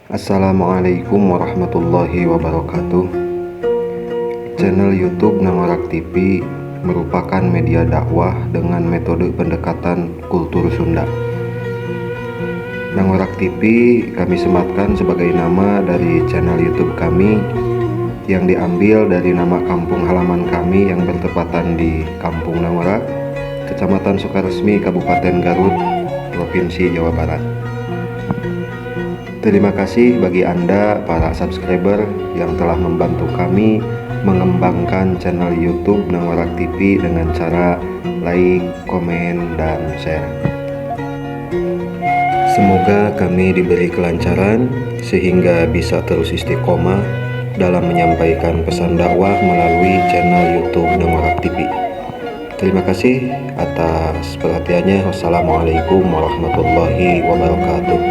Assalamualaikum warahmatullahi wabarakatuh. Channel YouTube Nangorak TV merupakan media dakwah dengan metode pendekatan kultur Sunda. Nangorak TV kami sematkan sebagai nama dari channel YouTube kami yang diambil dari nama kampung halaman kami yang bertepatan di Kampung Nangorak, Kecamatan Sukaresmi, Kabupaten Garut, Provinsi Jawa Barat. Terima kasih bagi Anda para subscriber yang telah membantu kami mengembangkan channel YouTube Nangorak TV dengan cara like, komen, dan share. Semoga kami diberi kelancaran sehingga bisa terus istiqomah dalam menyampaikan pesan dakwah melalui channel YouTube Nangorak TV. Terima kasih atas perhatiannya. Wassalamualaikum warahmatullahi wabarakatuh.